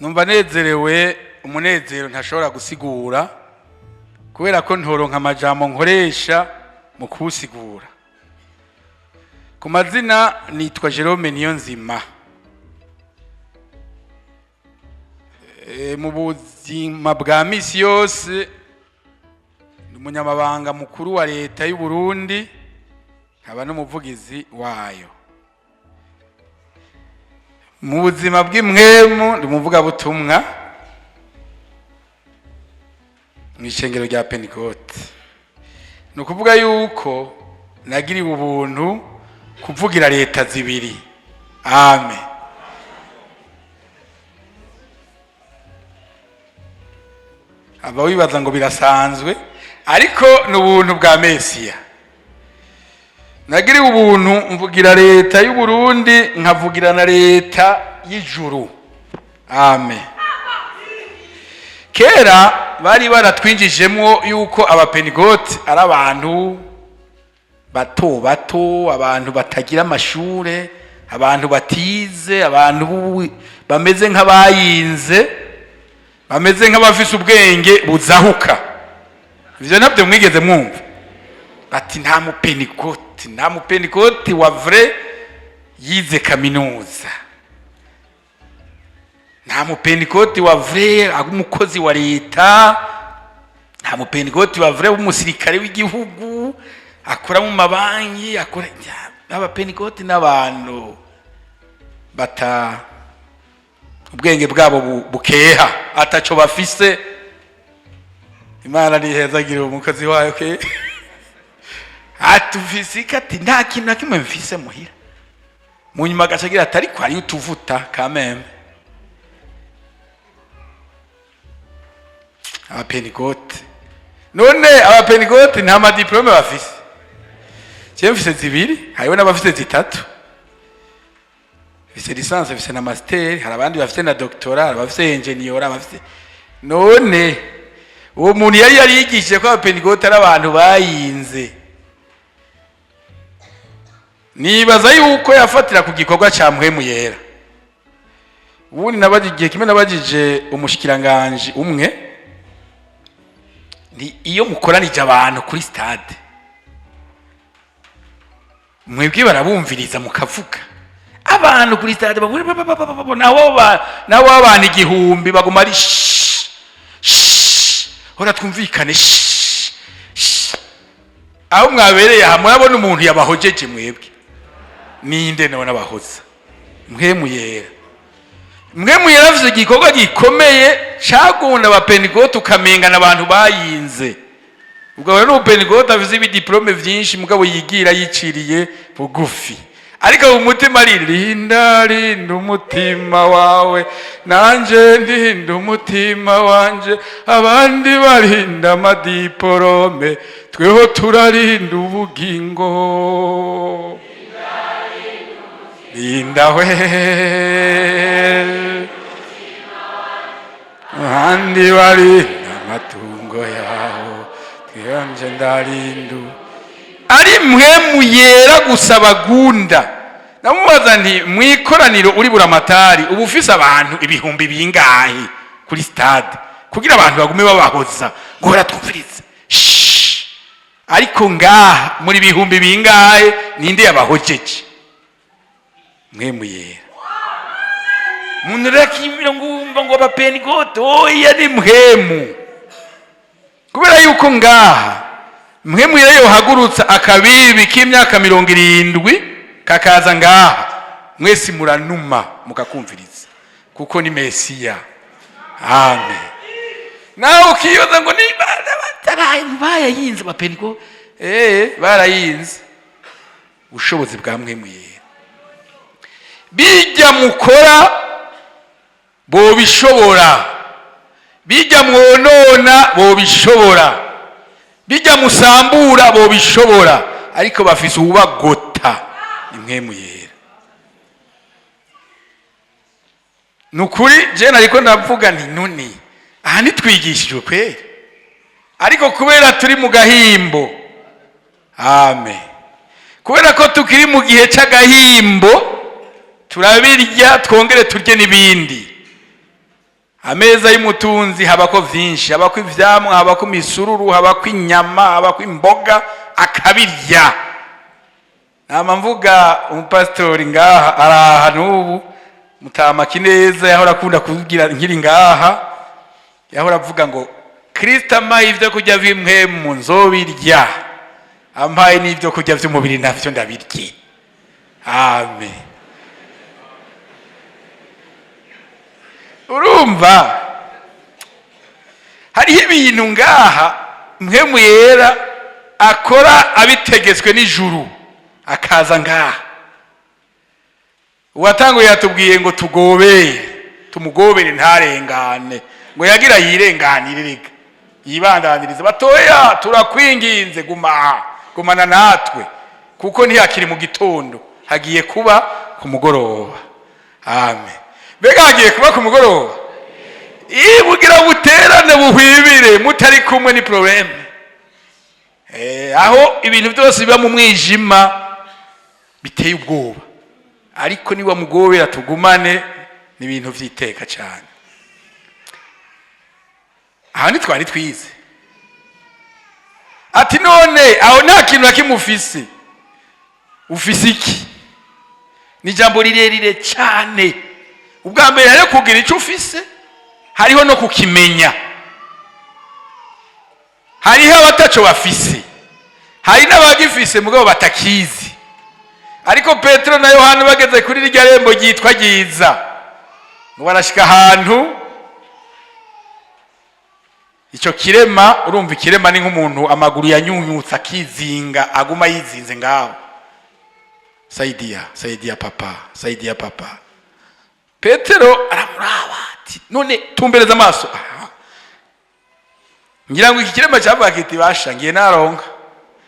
numva nezerewe umunezero ntashobora gusigura kubera ko ntoronka amajambo nkoresha mu kusigura. Ku mazina nitwa Jerome Niyonzima. Mu buzima bwa misi yose ni umunyamabanga mukuru wa leta y'u Burundi, nkaba n'umuvugizi wayo. Mu buzima bw'imwemu ndi umuvugabutumwa mu ishengero rya Pentecote. Ni ukuvuga yuko nagiriwe ubuntu kuvugira leta zibiri. Amen. Aba wibaza ngo birasanzwe, ariko ni ubuntu bwa Mesiya. Nagiriwe ubuntu mvugira leta y'u Burundi, nkavugira na leta y'ijuru. Amen. Kera bari baratwinjijemwo yuko abapentecote ari abantu bato bato, abantu batagira amashure, abantu batize, abantu bameze nk'abayinze, bameze nk'abafise ubwenge buzahuka. Ivyo nabyo mwigeze mwumva? Ati nta mupentecote wa vrai yize kaminuza, nta mupentecote wa vrai umukozi wa leta, nta mupentecote wa vrai umusirikare w'igihugu akora mu mabanki, akora. Abapentecote n'abantu bata ubwenge bwabo bukeha, ataco bafise. Imana nihezagire umukozi wayo ke atufisika ati nta kintu na kimwe mfise muhira. Mu nyuma agacagira ati ariko hari utuvuta kameme. Abapentecote none abapentecote nta madiplome bafise. Cyo mfise zibiri, hariho n'abafise zitatu. Bafise licence, bafise na master, hari abandi bafise na doctorat, bafise ingenieur, bafise. None uwo muntu yari yarigishije ko abapentecote ari abantu bayinze. Nibaza yuko yafatira ku gikorwa ca mpwemu yera. Ubundi nabagiye kimwe nabagije umushikiranganje umwe, ni iyo mukoranije abantu kuri stade, mwebwe barabumviriza mukavuga. Abantu kuri stade nawo abantu igihumbi baguma ari hora twumvikane. Aho mwabereye hamwe abona umuntu yabahojeje mwebwe. Ninde nawe nabahoza? Mpwemu yera. Mpwemu yera afite igikorwa gikomeye cagunda abapentecote ukamengana abantu bayinze. Ubwo rero n'upentecote afite ibidiplome vyinshi mugabo yigira yiciriye bugufi. Ariko umutima ari linda umutima wawe, nanje ndinda umutima wanje, abandi barinda amadiplome, tweho turarinda ubugingo. Linda we abandi barinda amatungo yawe, twanje ndarindu. Ari mpwemu yera gusa bagunda. Namubaza nti mwikoraniro uri buramatari ubu ufise abantu ibihumbi bingahe kuri stade kugira abantu bagume babahoza ngo hora twumvirize. Ariko ngaha muri bihumbi bingahe ninde yabahojeje? Mpwemu yera. Muntu rakimira ngumva ngo abapentecote oya ni mpwemu. Kubera yuko ngaha mpwemu yera yohagurutsa akabibi k'imyaka 70 kakaza ngaha, mwese muranuma mukakumviriza kuko ni Mesiya. Amen. Nawe ukiyoza ngo ni barayinze abapentecote. Barayinze. Ubushobozi bwa mpwemu yera. Bijya mukora bo bishobora, bijya mwonona bo bishobora, bijya musambura bo bishobora, ariko bafise ubagota. Mpwemu yera. Nukuri je nariko ndavuga nti none aha nitwigishijwe kweri, ariko kubera turi mu gahimbo. Amen. Kubera ko tukiri mu gihe c'agahimbo turabirya twongere turye n'ibindi. ameza y'umutunzi habako vyinshi, habako ivyamwa, habako imisururu, habako inyama, habako imboga, akabirya. Nama mvuga umupastori ngaha araha n'ubu Mutama Kineza yahora akunda kugira nkiri ngaha, yahora avuga ngo Kristo ampaye ivyo kurya bimwe nzobirya, ampaye n'ivyo kurya vy'umubiri navyo ndabirye. Amen. Urumva hariho ibintu ngaha mpwemu yera akora abitegetswe n'ijuru, akaza ngaha. Uwatanguye yatubwiye ngo tumugobere ntarengane, ngo yagira yirenganire rega yibandanirize. Batoya turakwinginze gumana natwe, kuko ntiyakiri mu gitondo, hagiye kuba ku mugoroba. Amen. Mbega hagiye kuba ku mugoroba, bugira buterane buhwibire mutari kumwe ni probleme. Aho ibintu byose biba mu mwijima biteye ubwoba, ariko niwa mugobera tugumane ni ibintu vyiteka cyane. Aha ni twari twize ati none aho nta kintu nakimufise, ufise iki? Ni jambo rirerire cyane. Ubwa mbere rero kugira icyo ufise hariho no kukimenya. Hariho abataco bafise, hari n'abagifise mugabo batakizi. Ariko Petero na Yohana bageze kuri rya rembo ryitwa Ryiza, ngo barashika ahantu ico kirema. Urumva ikirema ni nk'umuntu amaguru yanyunyutsa akizinga, aguma yizinze ngaho. Saidia papa. Petero aramuraba ati none tumbereza amaso. Ngira ngo iki kirema cyavuga kiti bashangiye naronka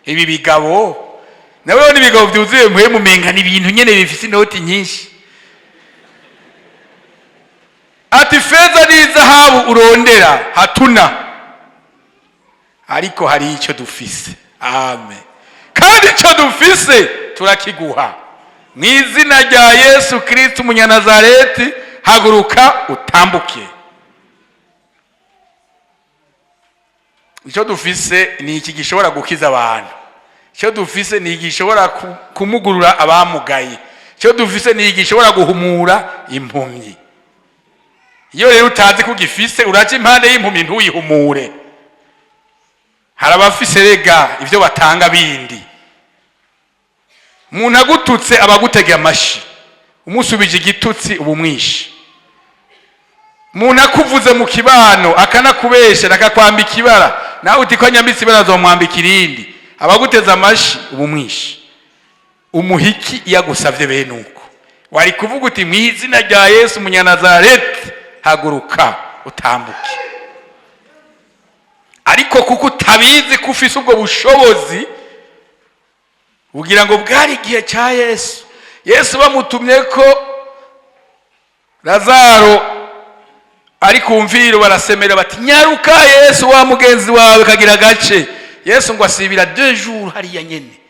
ibi bigabo, nawe ni bigabo byuzuye mpwemu menga ni ibintu nyene bifise inoti nyinshi. Ati feza n'izahabu urondera hatuna, ariko hari icyo dufise. Amen. Kandi icyo dufise turakiguha mu izina rya Yesu Kristo Umunyanazareti, haguruka utambuke. Icyo dufise ni iki gishobora gukiza abantu. Icyo dufise ni igishobora kumugurura abamugaye. Icyo dufise ni igishobora guhumura impumyi. Iyo rero utazi ko gifise, uraje impande y'impumyi ntuyihumure. Hari abafise rega ivyo batanga bindi. Umuntu agututse abagutegera amashi, umusubije igitutsi ubumwishi. Umuntu akuvuze mu kibano akanakubesha akakwambika ibara, nawe utiko nyambitse ibara azomwambika irindi, abaguteza amashi ubumwishi. Umuhiki yagusavye bene uko, wari kuvuga uti mu izina rya Yesu Umunyanazareti, haguruka utambuke. Ariko kuko utabizi ko ufise ubwo bushobozi, ugira ngo bwari igihe cya Yesu bamutumye ko Lazaro ari kumviro, barasemera bati nyaruka Yesu wa mugenzi wawe kagira gace. Yesu ngo asibira 2 jours hariya nyene,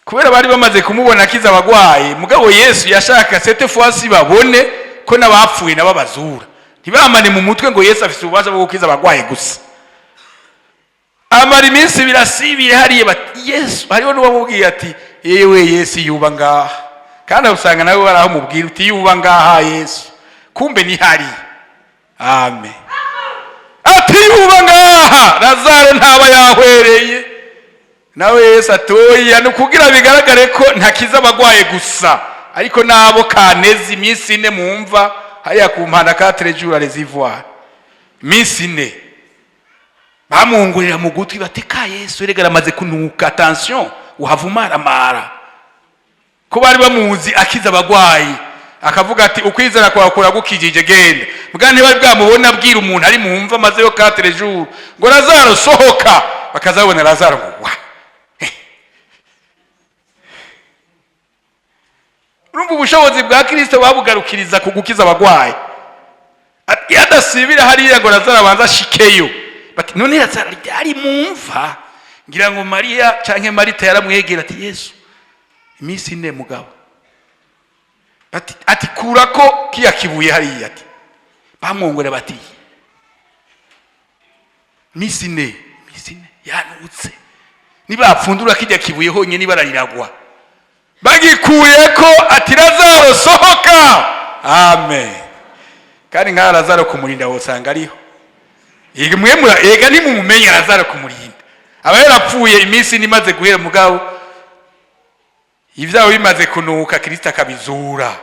kubera bari bamaze kumubona akiza abagwaye. Mugabo Yesu yashaka cette fois babone ko nabapfuye nababazura, ntibamane mu mutwe ngo Yesu afise ububasha bwo gukiza abagwaye gusa. Amara iminsi birasibiye hariye bati Yesu, hariho n'uwamubwiye ati yewe Yesu yuba ngaha, kandi usanga nawe waraho mubwira uti yuba ngaha Yesu, kumbe ni hari. Amen. Ati yuba ngaha, Lazaro ntaba yahwereye. Nawe Yesu atoya nukugira bigaragare ko ntakiza abagwaye gusa, ariko nabo kanezi iminsi 4 mumva hariya ku mpanda 4 jours les ivoires. Iminsi 4 bamungurira mu gutwi bati ka Yesu rega ramaze kunuka, attention uhavumaramara. Ko bari bamuzi akiza abagwayi, akavuga ati ukwizera kwa kora gukijije genda. Mbwa ntibari bwamubona abwira umuntu ari mumva maze yo 4 jours ngo Lazaro sohoka, bakazabona Lazaro ngo urumva ubushobozi bwa Kristo babugarukiriza kugukiza abagwayi. Yadasibira hariya ngo Lazaro abanza shikeyo, bati none Lazaro ari mumva. Ngira ngo Maria canke Marita yaramwegera ati Yesu iminsi 4 mugabo, ati kurako kiya kibuye hariya, ati bamwongore bati misine yanutse nibapfundura kijya kibuye honyine barariragwa bagikuye ko ati Lazaro sohoka. Amen. Kandi nka Lazaro kumurinda wosanga ariho igimwemura ega nimumumenya Lazaro kumurinda aba yarapfuye iminsi nimaze guhera mugabo ivyaho bimaze kunuka Kristo akabizura.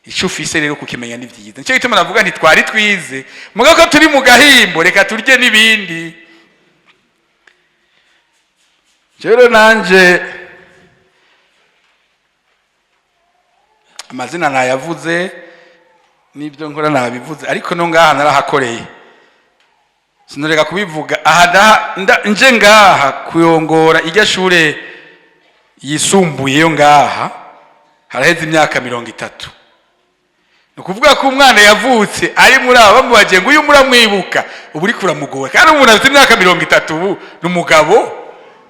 Ico ufise rero kukimenya ni vyiza. Nico gituma navuga nti twari twize mugabo ko turi mu gahimbo reka turye nibindi. Rero nanje amazina nayavuze nibyo nkora nabivuze ariko no ngaha narahakoreye sinoreka kubivuga. Aha nje ngaha kuyongora ijya shure yisumbuye yo ngaha haraheze imyaka 30. Nukuvuga ko umwana yavutse ari muri aba bamubaje ngo uyu muramwibuka uburi kuramugora kandi umuntu afite imyaka 30 ubu numugabo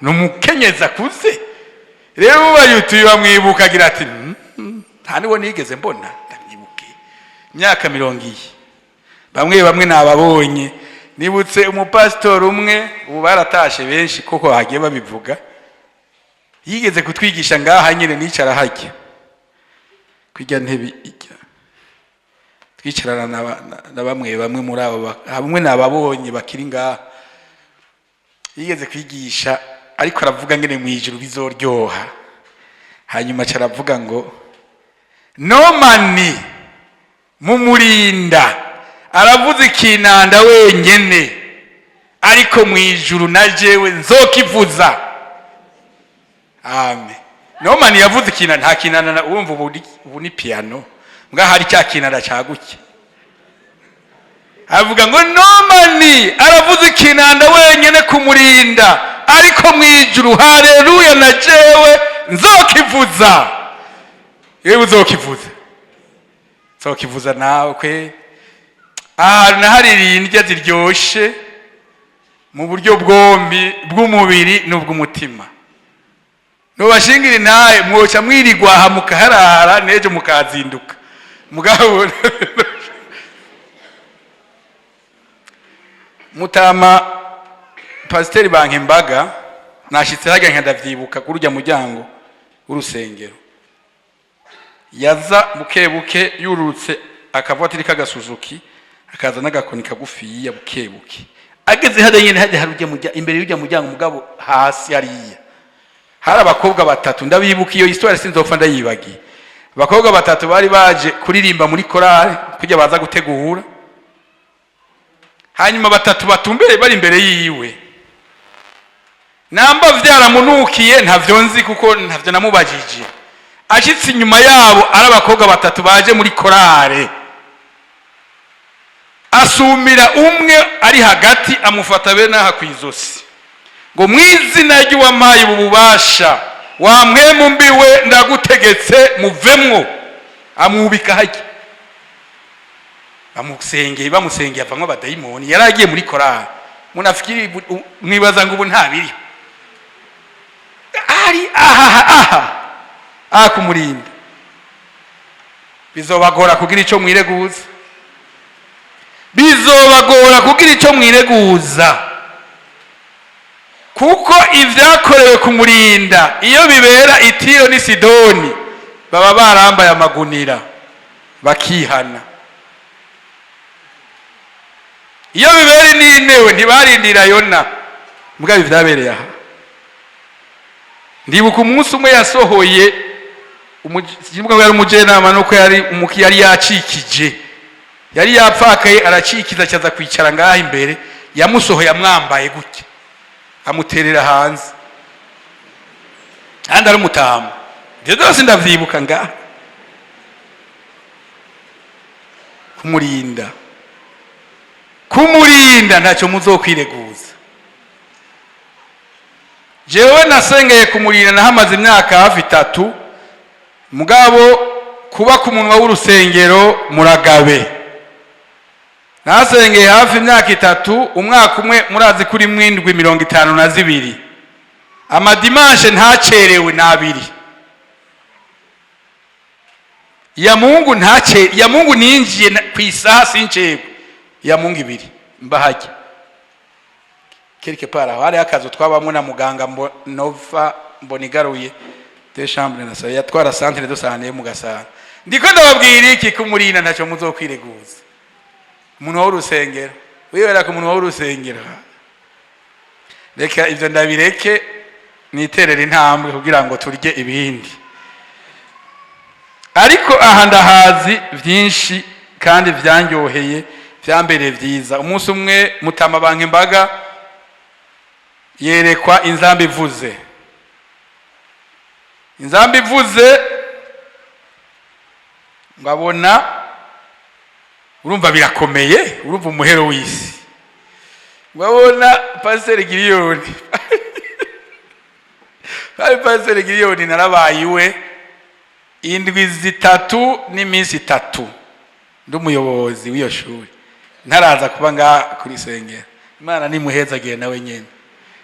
numukenyeza kuze. Rero bayutuye bamwibuka agira ati ntani wo nigeze mbona ndamwibuke imyaka 40. Bamwe nababonye nibutse umupastor umwe ubu baratashe benshi koko hagiye babivuga yigeze kutwigisha ngaha nyine nicara hajya kwijya ntebe ijya twicarana na bamwe muri abo bamwe nababonye bakiri ngaha yigeze kwigisha ariko aravuga ngene mu ijuru bizoryoha. Hanyuma caravuga ngo Nomani mumurinda aravuze ikinanda wenyene ariko mu ijuru na jewe nzokivuza. Amen. Nomani yavuze ikinanda nta kinanda urumva ubu ni piano mbwa hari cya kinanda caguke avuga ngo Nomani aravuze ikinanda wenyene kumurinda ariko mu ijuru haleluya na jewe nzokivuza. Yewe uzokivuza nzokivuza nawe kwe. Nahari indya ziryoshe mu buryo bwombi bw'umubiri n'ubw'umutima. Nobashingira naye mwoca mwirigwa hamukaharara neje mukazinduka mugabo Mutama Pasiteri Bankembaga nashitse hajya nkandavyibuka kurujya muryango urusengero yaza bukebuke yurutse akavatiri kagasuzuki akaza n'agakoni kagufiya bukebuke ageze hada nyene harujya mujya imbere y'ujya muryango mugabo hasi hariya hari abakobwa batatu ndabibuka iyo histoire sinzopfa ndayibagiye. Abakobwa batatu bari baje kuririmba muri korale kujya baza gutegura hanyuma batatu batumbere bari imbere yiwe namba vyaramunukiye ntavyo nzi kuko ntavyo namubajije. Ashitse inyuma yabo ari abakobwa batatu baje muri korale asumira umwe ari hagati amufata be naha kwizosi ngo mwizina ry'uwamaye ububasha wa mwemu mbiwe ndagutegetse muvemwo amubika hajya bamusengeye avamwe abadayimoni yaragiye muri korali munafikiri mwibaza ngo ubu ntabiri ari aha kumurinda bizobagora kugira icyo mwireguza kuko ivyakorewe kumurinda iyo bibera i Tiro ni Sidoni baba barambaye amagunira bakihana. Iyo bibera n'Inewe ntibarindira Yona mbwa bivyabereye aha. Ndibuka umunsi umwe yasohoye umujimwe yari umujenama nuko yari umuki yari yacikije yari yapfakaye aracikiza cyaza kwicara ngaha imbere yamusohoye amwambaye gutya amuterera hanze andi ari umutamu byo byose ndavyibuka ngaha. Kumurinda ntacyo muzokwireguza. Jewe nasengeye kumurinda nahamaze imyaka hafi 3 mugabo kuba ku munwa w'urusengero Muragabe nasengeye hafi imyaka 3 umwaka umwe murazi kuri 752 amadimanche ntacerewe nabiri ya Mungu ninjiye ku isaha sinchego ya Mungu ibiri mbahajya quelque part aho hari akazo twabamwe na muganga Nova Mbonigaruye de chambre na sa yatwara centre de santé mu Gasana ndiko ndababwira iki kumurina ntaco muzokwireguza umuntu w'urusengero wibera ku muntu w'urusengero reka ivyo ndabireke niterera intambwe kugira ngo turye ibindi ariko aha ndahazi vyinshi kandi vyanyoheye vyambereye vyiza umunsi umwe Mutama banka imbaga yerekwa inzambi ivuze ngabona urumva birakomeye urumva umuhero w'isi ngabona Pastor Giliyoni Pastor Giliyoni narabayiwe indwi zitatu n'iminsi 3 ndumuyobozi w'iyo shuri ntaraza kuba nga kuri sengera Imana nimuhezagiye nawe nyene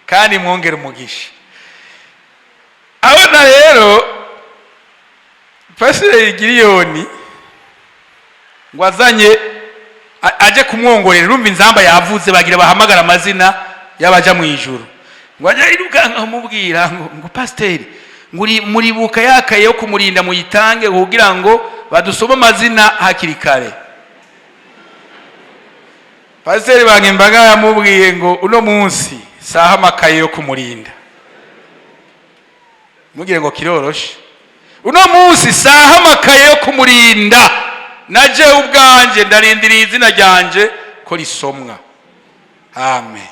kandi mwongera umugisha abana rero Pastor Giliyoni ngwazanye aje kumwongorera urumva inzamba yavuze bagira bahamagara amazina yabaja mu ijuru ngwaje iruka nkamubwira ngo Pastor nguri muribuka yakaye yo kumurinda muyitange kugira ngo badusoma amazina hakiri kare Pastor banka imbaga yamubwiye ngo uno munsi saha makaye yo kumurinda mugire ngo kiroroshe uno munsi saha makaye yo kumurinda naje ubwanje ndarindira izina ryanje ko risomwa amen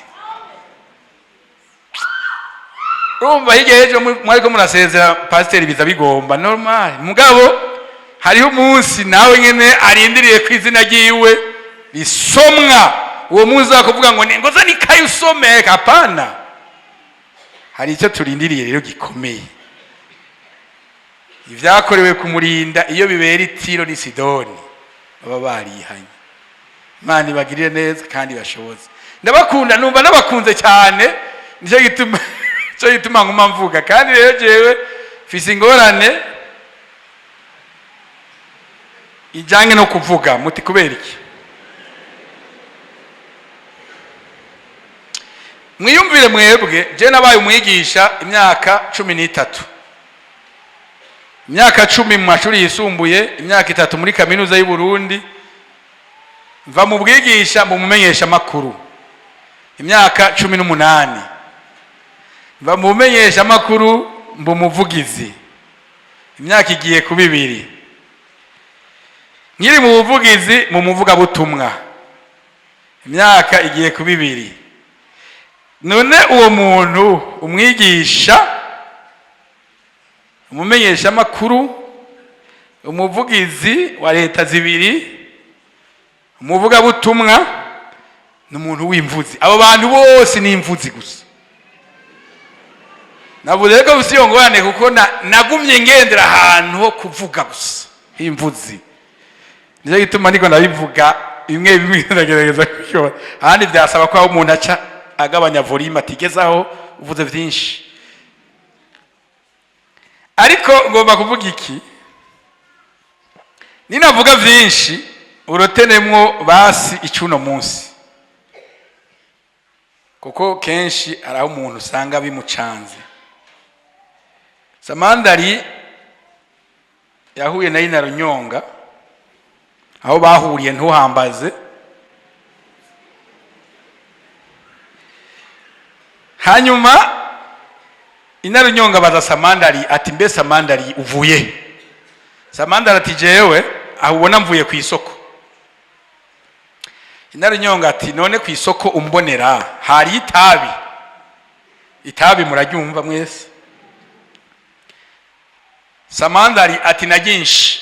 rumva higeje mwariko murasezera Pastor biza bigomba normal mugabo hariho umunsi nawe nyene arindiriye ku izina ryiwe risomwa uwo munsi akuvuga ngo ngoza nikaye usome kapana hari icyo turindiriye rero gikomeye ivyakorewe kumurinda iyo bibera Tiro ni Sidoni baba barihanye Imana ibagirire neza kandi bashoboze ndabakunda numva nabakunze cyane nicyo gituma nguma mvuga kandi rero jewe fise ingorane ijanye no kuvuga muti kubera iki mwiyumvire mwebwe je nabaye umwigisha imyaka 13 imyaka 10 mu mashuri yisumbuye imyaka 3 muri kaminuza y'u Burundi mva mu bwigisha mu mumenyesha makuru imyaka 18 mva mu mumenyesha makuru mbu muvugizi imyaka igiye ku 2 nkiri mu buvugizi mu muvuga butumwa imyaka igiye ku 2 none uwo muntu umwigisha umumenyesha makuru umuvugizi wa leta 2 umuvuga butumwa n'umuntu w'imvuzi abo bantu bose ni imvuzi gusa navuze ko usiyongorane kuko nagumye ngendera ahantu ho kuvuga gusa imvuzi niyo gituma niko nabivuga bimwe ndagerageza kwishora ahandi byasaba ko umuntu aca agabanya volume atigezaho uvuze byinshi ariko ngomba kuvuga iki ninavuga byinshi urotenemwo basi icuno munsi kuko kenshi araho umuntu usanga bimucanze Samandari yahuye na Ina Runyonga aho bahuriye ntuhambaze hanyuma Ina Runyonga baza Samandari ati mbe Samandari uvuye Samandari ati jewe aho ubona mvuye ku isoko Ina Runyonga ati none ku isoko umbonera hari itabi muraryumva mwese Samandari ati naginshi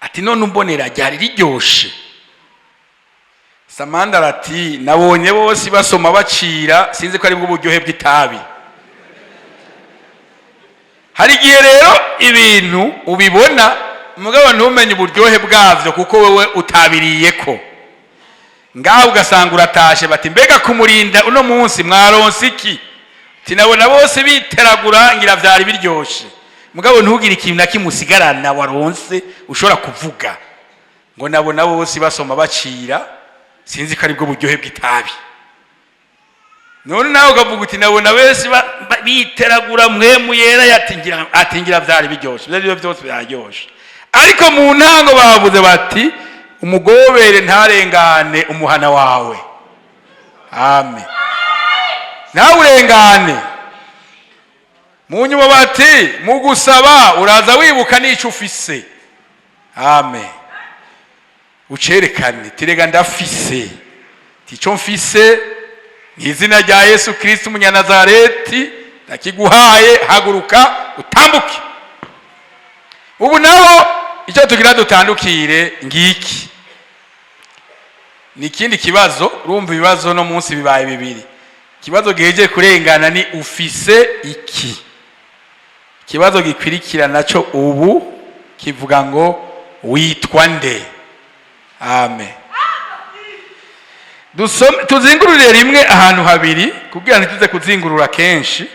ati none umbonera ryari riryoshe Samandari ati nabonye bose basoma bacira sinzi ko ari bwo buryohe bw'itabi hari gihe rero ibintu ubibona mugabo ntumenye uburyohe bwavyo kuko wewe utabiriye ko ngaho ugasanga uratashe bati mbega kumurinda uno munsi mwaronse iki tinabona bose biteragura ngira vyari biryoshe mugabo ntugire ikintu na kimusigarana waronse ushobora kuvuga ngo nabona bose basoma bacira sinzi ko ari bwo buryohe bw'itabi none nawe ukavuga uti nabona bese biteragura mpwemu yera yatingira vyari biryoshe ibyo byose biraryoshe ariko mu ntango bavuze bati umugobere ntarengane umuhana wawe. Amen. Nawe urengane. Mu nyuma bati mu gusaba uraza wibuka n'ico ufise. Amen. Ucerekane tirega ndafise. Tico mfise n'izina rya Yesu Kristo umunyanazareti nakiguhaye haguruka utambuke. Ubu naho icyo tugira dutandukire ngiki ni kindi kibazo urumva ibibazo no munsi bibaye bibiri. Kibazo geje kurengana ni ufise iki. Kibazo gikwirikira naco ubu kivuga ngo witwa nde. Amen. Tuzingurure rimwe ahantu habiri kugira ntituze kuzingurura kenshi.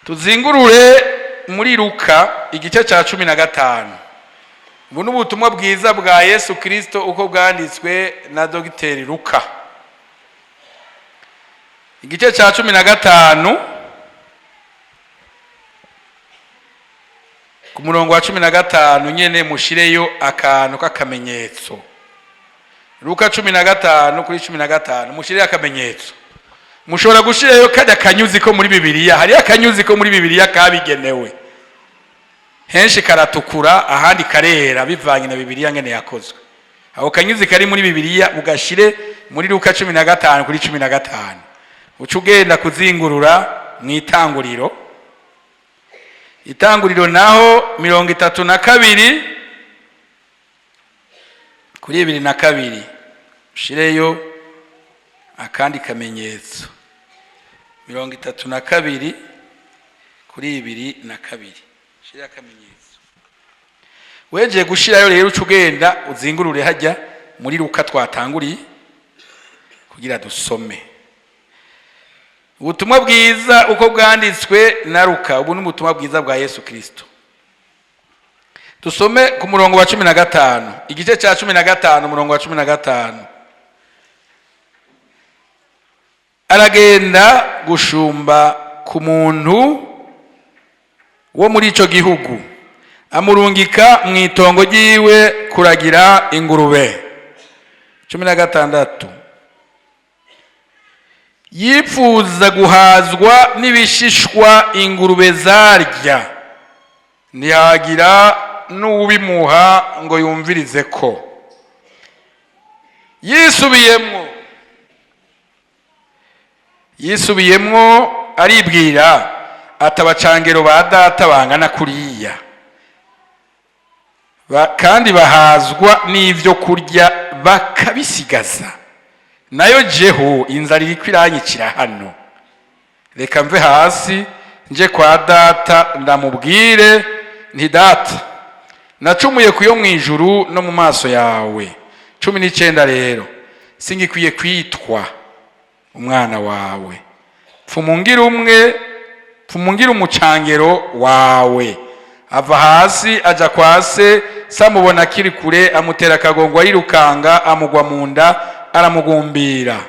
Tuzingurure muri Luka igice cya 15. Ubu n'ubutumwa bwiza bwa Yesu Kristo uko bwanditswe na Dr. Luka. Igice cya 15 ku murongo wa 15 nyene mushireyo akantu k'akamenyetso. Luka 15 kuri 15 mushireyo akamenyetso. Mushobora gushireyo kada kanyuzi ko muri Bibiliya. Hari akanyuzi ko muri Bibiliya kabigenewe. Henshi karatukura ahandi karera bivanye na Bibiliya ngene yakozwe. Aho kanyuzi kari muri Bibiliya ugashire muri Luka 15 kuri 15. Ucugenda kuzingurura mwitanguriro. Itanguriro naho 32 kuri 22. Ushireyo akandi kamenyetso. 32 kuri 22. Shira kamenyetso. Weje gushirayo rero ucugenda uzingurure hajya muri Luka twatanguriye kugira dusome. Ubutumwa bwiza uko bwanditswe na Luka, ubu n'ubutumwa bwiza bwa Yesu Kristo. Tusome ku murongo wa 15, igice cya 15 umurongo wa 15. Aragenda gushumba ku muntu wo muri ico gihugu, amurungika mu itongo ryiwe kuragira ingurube. 16. Yipfuza guhazwa n'ibishishwa ingurube zarya, ntihagira n'ubimuha ngo yumvirize ko. Yisubiyemwo aribwira atabacangero ba data bangana kuriya, kandi bahazwa n'ivyo kurya bakabisigaza. Nayo jeho inzara iriko iranyicira hano. Reka mve hasi nje kwa data ndamubwire nti data nacumuye kuyo mwijuru no mu maso yawe. 19 rero singikwiye kwitwa umwana wawe. Pfumungira umucangero wawe. Ava hasi aja kwa se, samubona kiri kure amutera akagongo arirukanga amugwa mu nda aramugumbira.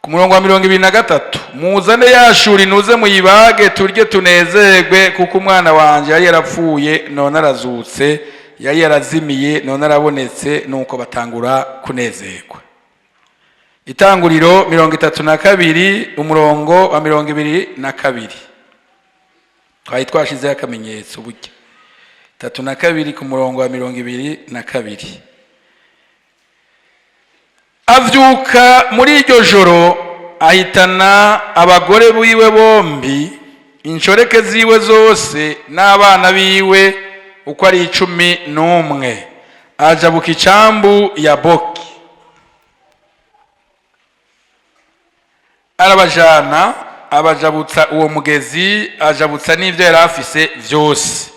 Ku murongo wa 23, muzane yashuri nuze muyibage turye tunezerwe, kuko umwana wanje yari yarapfuye none arazutse, yari yarazimiye none arabonetse, nuko batangura kunezerwa. Itanguriro 32 umurongo wa 22. Twari twashize akamenyetso burya. 32 ku murongo wa 22. Avyuka muri iryo joro ahitana abagore biwe bombi, inshoreke ziwe zose n'abana biwe uko ari 11, ajabuka icambu ya Boki. Arabajana abajabutsa uwo mugezi, ajabutsa n'ivyo yari afise vyose.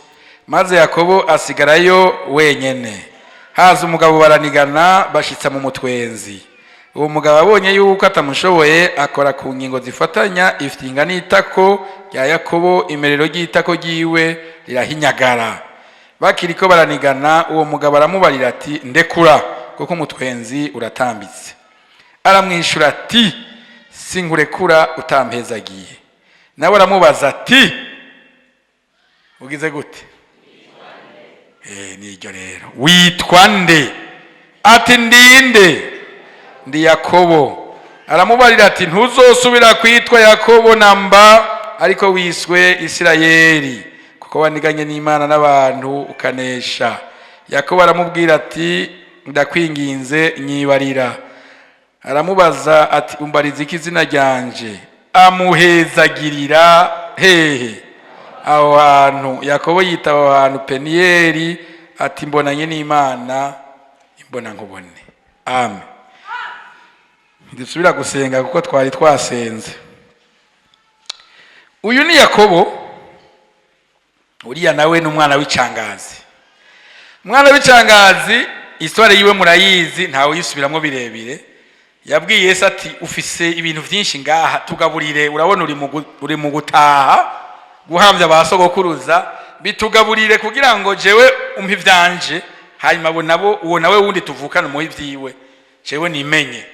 Maze Yakobo asigarayo wenyene. Haza umugabo baranigana bashitsa mu mutwenzi. uwo mugabo abonye yuko atamushoboye akora ku ngingo zifatanya ifyinga n'itako rya Yakobo, imerero ry'itako ryiwe rirahinyagara. Bakiriko baranigana, uwo mugabo aramubarira ati ndekura kuko umutwenzi uratambitse. Aramwishura ati singurekura utampezagiye. Nawe aramubaza ati ugize gute? Niryo rero, witwa nde? Ati ndinde, ndi Yakobo. Aramubarira ati ntuzosubira kwitwa Yakobo namba, ariko wiswe Isirayeli, kuko waniganye n'Imana n'abantu ukanesha. Yakobo aramubwira ati ndakwinginze nyibarira. Aramubaza ati umbariza iki izina ryanje? Amuhezagirira hehe? Aho hantu. Yakobo yita aho hantu Peniyeli, ati mbonanye n'Imana imbona nkubone. Amen. Ndisubira gusenga kuko twari twasenze. Uyu ni Yakobo, uriya nawe n'umwana w'icangazi. Umwana w'icangazi histoire yiwe murayizi, ntawe yisubiramwo birebire. Yabwiye Yesu ati ufise ibintu vyinshi ngaha, tugaburire. Urabona uri mu gutaha guhamvya basogokuruza, bitugaburire kugira ngo jewe umpe ivyanje, hanyuma uwo nawe wundi tuvukana mu ivyiwe jewe nimenye.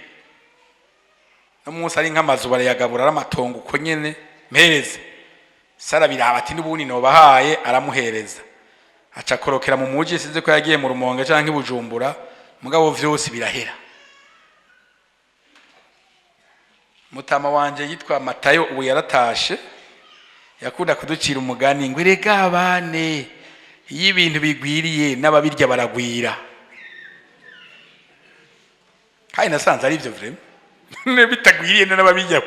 No munsi ari nk'amazu barayagabura aramatongo uko nyene mpereze. Sara biraba ati n'ubundi nobahaye, aramuhereza. Aca korokera mu muji, sinze ko yagiye mu Rumonge canke Bujumbura, mugabo vyose birahera. Mutama wanje yitwa Matayo ubu yaratashe, yakunda kuducira umugani ngo erega abane iyo ibintu bigwiriye n'ababirya baragwira. Kandi nasanze ari byo vrema. Bitagwiriye n'ababirya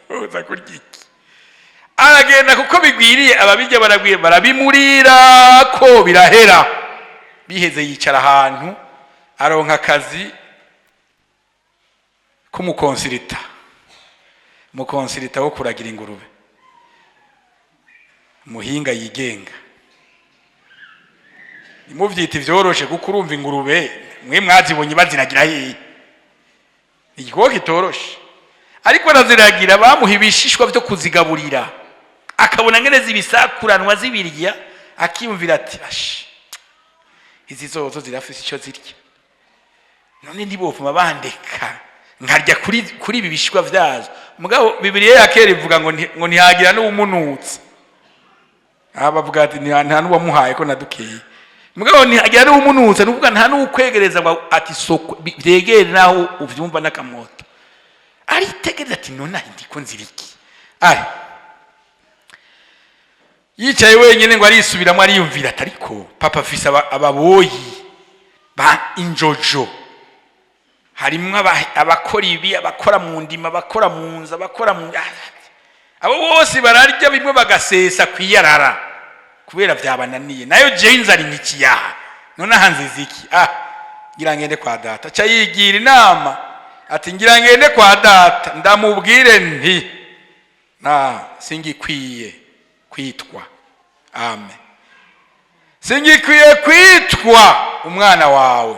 uza kurya iki? Aragenda kuko bigwiriye ababirya baragwira, barabimurira ko birahera. Biheze yicara ahantu aronka akazi k'umukonsirita. Mukonsirita wo kuragira ingurube, muhinga yigenga. Imuvyita ivyoroshe kuko urumva ingurube mwe mwazibonye baziragira hehe? Igikorwa kitoroshe, ariko araziragira. Bamuha ibishishwa byo kuzigaburira, akabona ngene zibisakuranwa zibirya, akiyumvira ati ashi izi zozo zirafise icyo zirya, none ndibopfuma bandeka nkarya kuri ibi bishishwa vyazo. Mugabo Bibiliya yakera ivuga ngo ntihagira n'umunutse. Bavuga ati nta n'uwamuhaye ko nadukeye. Mugabo ntihagira n'umunutse, nuvuga nta n'ukwegereza ati soko byegere naho uvyumva n'akamoto. Aritegereza ati none ndiko nziriki. Yicaye wenyene ngo arisubiramo, ariyumvira ati ariko papa afise ababoyi ba injojo, harimwo abakora ibi, abakora mu ndima, abakora mu nza, abakora mu abo bose bararya bimwe bagasesa kwiyarara kubera vyabananiye. Nayo je inzari nkikiyaha, none hanze ziki? Ngira ngende kwa data. Ca yigira inama ati ngira ngende kwa data ndamubwire nti singikwiye kwitwa. Amen. Singikwiye kwitwa umwana wawe,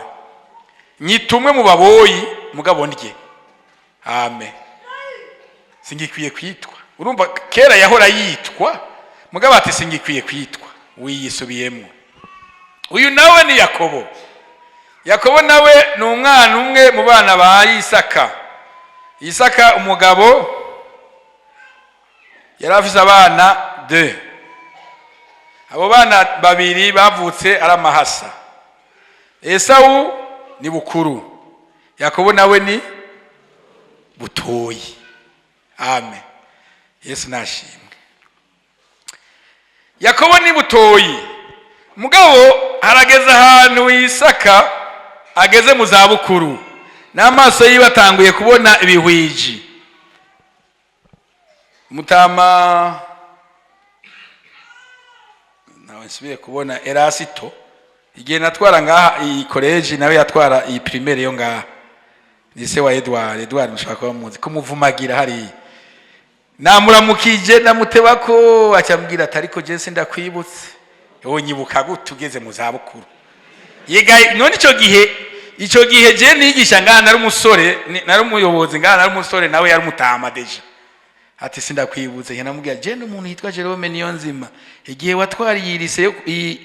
nyitumwe mu baboyi mugabo ndye. Amen. Singikwiye kwitwa. Urumva kera yahora yitwa, mugabo ati singikwiye kwitwa, wiyisubiyemo. Uyu nawe ni Yakobo. Yakobo nawe ni umwana umwe mu bana ba Isaka. Isaka umugabo yarafise abana 2. Abo bana babiri bavutse ari amahasa. Esau ni bukuru, Yakobo nawe ni butoyi. Amen. Yesu nashimwe. Yakobo ni butoyi, mugabo harageze ahantu Isaka ageze mu zabukuru, n'amaso yiwe atanguye kubona ibihwiji. Mutama nawe nsubiye kubona Erasito, igihe natwara ngaha iyi college nawe yatwara iyi primaire yo ngaha, ni se wa Edward mushaka ko muzi kumuvumagira hari. Namuramukije namutebako, acambwira ati ariko je sindakwibutse. Nyibuka gute ugeze mu zabukuru? Yega none ico gihe icyo gihe je nigisha ngana ari umusore nari umuyobozi ngana ari umusore nawe yari umutama deja ati sindakwibuze nkamubwira je n'umuntu yitwa Jerome Niyonzima igihe watwariye lycée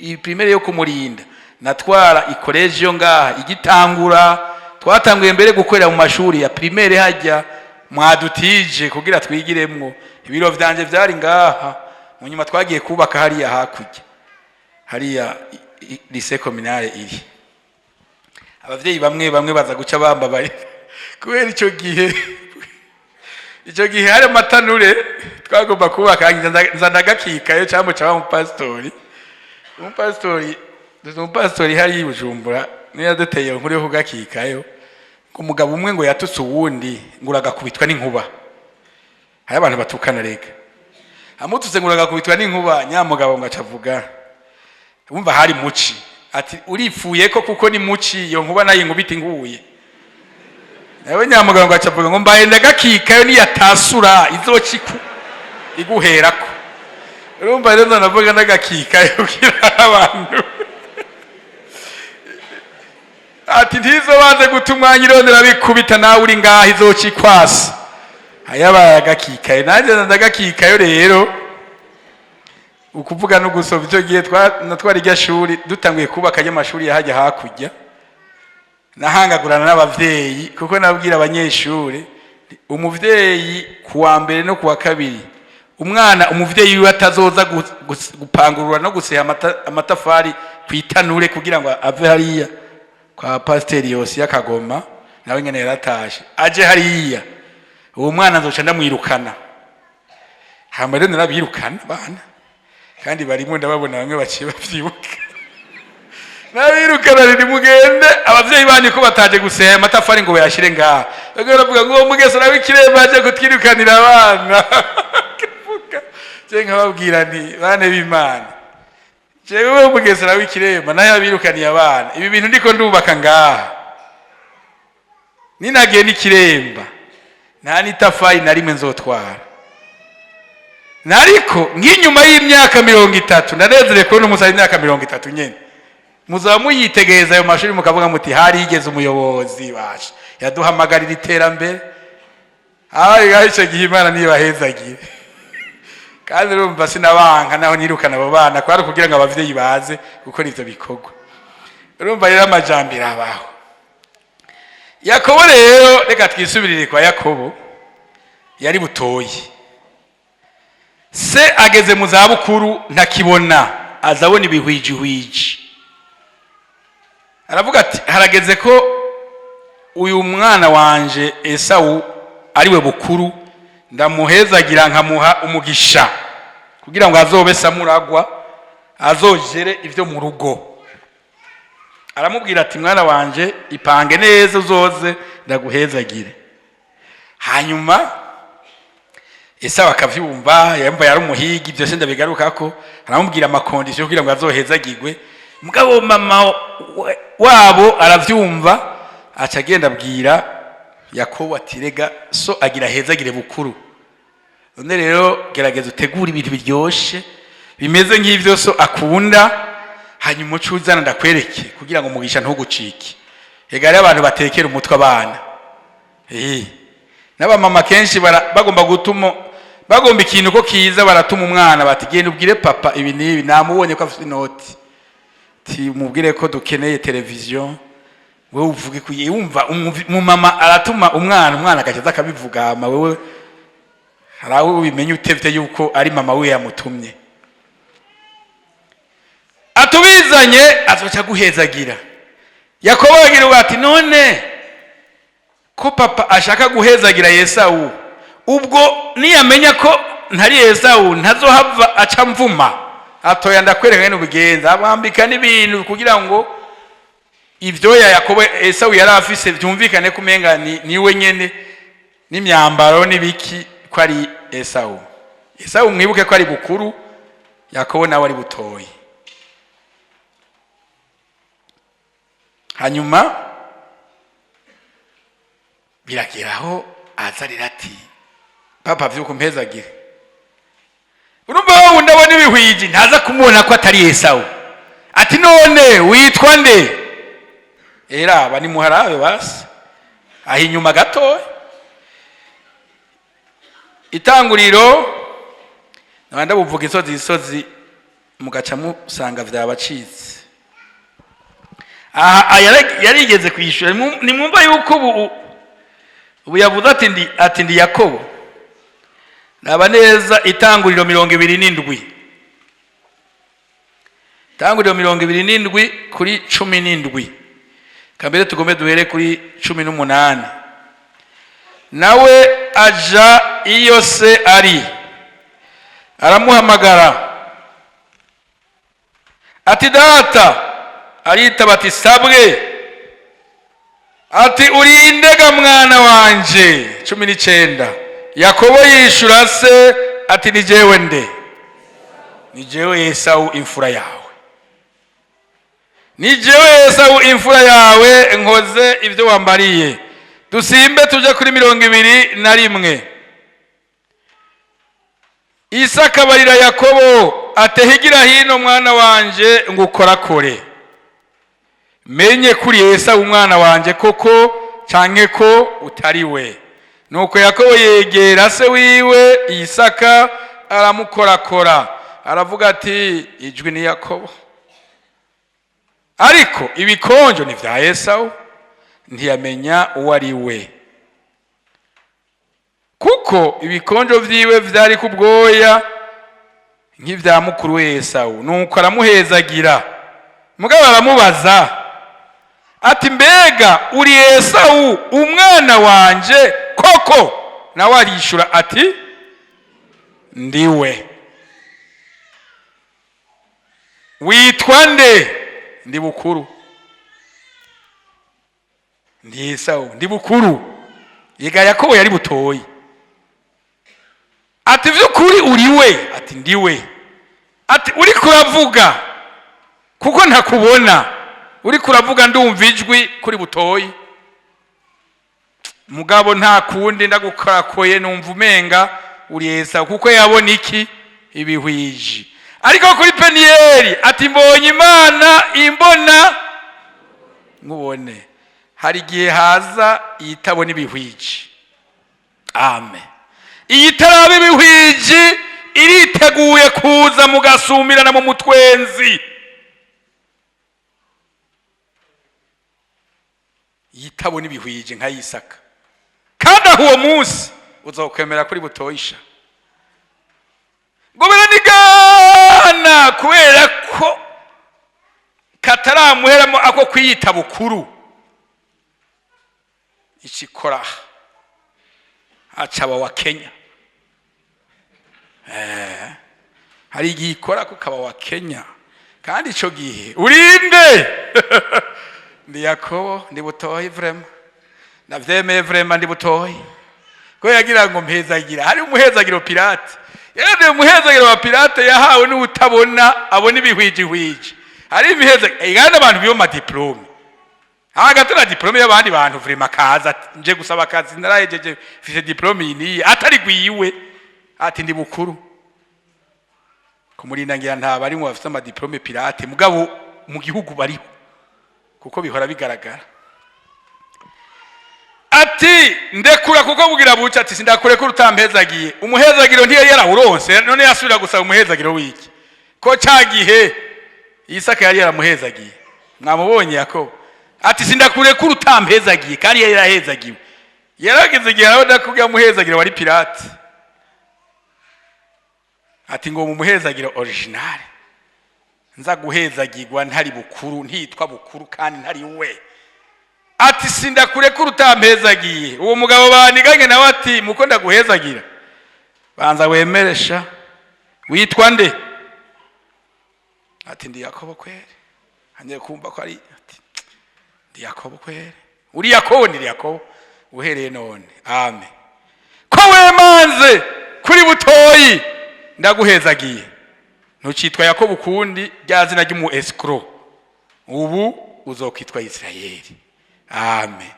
i primaire yo kumurinda natwara ikoleje yo ngaha igitangura twatanguye mbere gukorera mu mashuri ya primaire hajya mwadutije kugira twigiremwo ibiro vyanje vyari ngaha munyuma twagiye kubaka hariya hakujya hariya lycée communale iri abavyeyi bamwe baza guca bambabaye kubera icyo gihe hari amatanure twagomba kubaka nzandagakikayo cyangwa cyaba umupasitori hari Bujumbura niyo duteye nkuru yo kugakikayo umugabo umwe ngo yatutse uwundi ngo uragakubitwa n'inkuba hari abantu batukana rega amututse ngo uragakubitwa n'inkuba nyamugabo ngo acavuga wumva hari muci ati uripfuye ko kuko ni muci iyo nkuba nayo inkubita inguye nawe nyamugabo ngo acavuga ngo mbaye ndagakikayo niyatasura izokiku iguherako urumva rero navuga ndagakikayo kugira abantu ati ntizobanze guta umwanya irondera bikubita nawe uri ngaho izokikwasa ayabaye agakikayo nanjye ndagakikayo rero ukuvuga no gusoma icyo gihe natwara irya shuri dutanguye kubaka y'amashuri yahajya hakujya nahangagurana n'abavyeyi kuko nabwira abanyeshuri umuvyeyi kuwa mbere no kuwa kabiri umuvyeyi we atazoza gupangurura no guseha amatafari kwitanure kugira ngo ave hariya kwa Pasiteri Yosi yakagoma nawe ngene yaratashe aje hariya uwo mwana nzoca ndamwirukana hama rero narabirukana bana kandi barimo ndababona bamwe baciye bavyibuka nabirukana riri mugende abavyeyi bandi ko bataje guseha amatafari ngo bayashire ngaha baravuga ngo Mugesera w'Ikiremba aje kutwirukanira abana je nkababwira nti bane b'Imana jewe Mugesera w'Ikiremba nayo abirukaniye abana ibi bintu ndiko ndubaka ngaha ninagiye n'Ikiremba nta n'itafari na rimwe nzotwara nariko nk'inyuma y'imyaka 30 narezere ko n'umusazi imyaka 30 nyene muzaba muyitegereza ayo mashuri mukavuga muti hari igeze umuyobozi basha yaduhamagarira iterambere icyo gihe Imana niyo bahezagire kandi urumva sinabanka naho nirukana abo bana kwari kugira ngo abavyeyi baze gukora ivyo bikorwa urumva rero amajambere abaho Yakobo rero reka twisubirire kwa Yakobo yari butoyi se ageze mu zabukuru ntakibona azabona ibihwijihwiji aravuga ati harageze ko uyu mwana wanje Esau ariwe bukuru ndamuhezagira nkamuha umugisha kugira ngo azobe samuragwa azojere ivyo mu rugo aramubwira ati mwana wanje ipange neza uzoze ndaguhezagire hanyuma Esau akavyumva yamba yari umuhigi byose ndabigarukako aramubwira amakondisyo kugira ngo azohezagirwe mugabo mama wabo aravyumva aca agenda abwira Yakobo ati rega so agira hezagire bukuru none rero gerageza utegura ibintu biryoshe bimeze nk'ivyo so akunda hanyuma ucuzana ndakwereke kugira ngo umugisha ntugucike ega rero abantu batekera umutwe abana n'aba mama kenshi bagomba ikintu ko kiza baratuma umwana bati genda ubwire papa ibi nibi namubonye ko afite inoti ti mubwire ko dukeneye televiziyo wewe uvuge kuyumva umumama aratuma umwana akacaza akabivuga ama wewe harawe ubimenye utevye yuko ari mama we yamutumye atubizanye azoca guhezagira Yakobo agira ati none ko papa ashaka guhezagira Esau ubwo niyamenya ko ntari Esau ntazohava aca mvuma atoya ndakwereka ngene ubigenza abambika n'ibintu kugira ngo ivyo Yakobo Esau yari afise byumvikane kumenga niwe nyene n'imyambaro n'ibiki ko ari Esau mwibuke ko ari bukuru Yakobo nawe ari butoyi hanyuma birageraho azarira ati papa vyuko mpezagire urumva wowe ndabona ibihwiji ntaza kumubona ko atari Esau ati none witwa nde aba ni muharabe basi aho inyuma gatoya. Itanguriro nabanda buvuga isozi mugaca musanga vyabacitse. Aha yarigeze kwishura, nimwumva yuko ubu yavuze ati ndi Yakobo. Naba neza Itanguriro 27. Itanguriro 27 kuri 17. Kambere tugombe duhere kuri 18. Nawe aja iyo se ari, aramuhamagara ati data. Aritaba ati sabwe. Ati urindega mwana wanje. 19. Yakobo yishura se ati ni jewe nde? Ni jewe Esau imfura yawe. Ni jewe Esau imfura yawe nkoze ibyo wambariye. Dusimbe tuje kuri 21. Isaka barira Yakobo atehigira hino mwana wanje ngukorakore. Menye kuri Esau umwana wanje koko canke ko utari we. Nuko Yakobo yegera se wiwe Isaka aramukorakora. Aravuga ati ijwi ni Yakobo. Ariko ibikonjo ni vya Esau, ntiyamenya uwo ari we. Kuko ibikonjo vyiwe vyari kubwoya nk'ivya mukuru we Esau. Nuko aramuhezagira. Mugabo aramubaza ati mbega uri Esau umwana wanje koko? Nawe arishura ati ndiwe. Witwa nde? Ndi bukuru. Ndi Esau, ndi bukuru. Yega Yakobo yari butoyi. Ati vyukuri uriwe? Ati ndiwe. Ati uri kuravuga kuko ntakubona. Uri kuravuga ndumva ijwi kuri butoyi. Mugabo nta kundi ndagukorakoye numva umenga uri Esau kuko yabona iki? Ibihwiji. Ariko kuri Peniyeli ati mbonye Imana imbona nkubone. Hari gihe haza iyitabona ibihwiji. Amen. Iyitaraba ibihwiji iriteguye kuza mugasumirana mu mutwenzi. Yitabona ibihwije nka Isaka. Kandi uwo munsi uzokwemera kuri butoyisha. Gobera nigana kubera ko kataramuheramo ako kwiyita bukuru. Ikikora acaba wa Kenya. Hari igihe ikora ko kaba wa Kenya. Kandi ico gihe urinde. Ndi Yakobo, ndi butoyi vrema. Navyemeye vrema ndi butoyi. Ko yagira ngo mpezagira. Hari umuhezagiro pirate. Yende umuhezagiro wa pirate yahawe n'utabona abona ibihwiji. Hari imihezagiro igana abantu biyo ma diplome. Agatara diplome y'abandi bantu vrema kaza nje gusaba akazi narayejeje fise diplome ni atari gwiwe. Ati ndi bukuru. Kumurinda ngira nta bari mu bafite ama diplome pirate mugabo mu gihugu bariho. Kuko bihora bigaragara. Ati ndekura kuko bugira buca ati sindakure ko rutampezagiye. Umuhezagiro ntiyari yarawuronse none yasubira gusaba umuhezagiro wiki. Ko cagihe Isaka yari yaramuhezagiye. Mwamubonye Yakobo. Ati sindakure ko rutampezagiye kandi yari yarahezagiwe. Yarageze gihe arabona ko yamuhezagiro wari pirate. Ati ngo mu muhezagiro original. Nza guhezagirwa ntari bukuru ntitwa bukuru kandi ntari we. Ati sindakure ko rutampezagiye. Uwo mugabo baniganye nawe ati muko ndaguhezagira. Banza wemeresha. Witwa nde? Ati ndi Yakobo kwere. Hanye kumva ko ari ati ndi Yakobo kwere. Uri Yakobo ndi Yakobo. Uhereye none. Amen. Ko wemanze kuri butoyi ndaguhezagiye. Ntucitwa Yakobo kundi ryazina ry'umu escrow. Ubu uzokwitwa Israeli. Amen.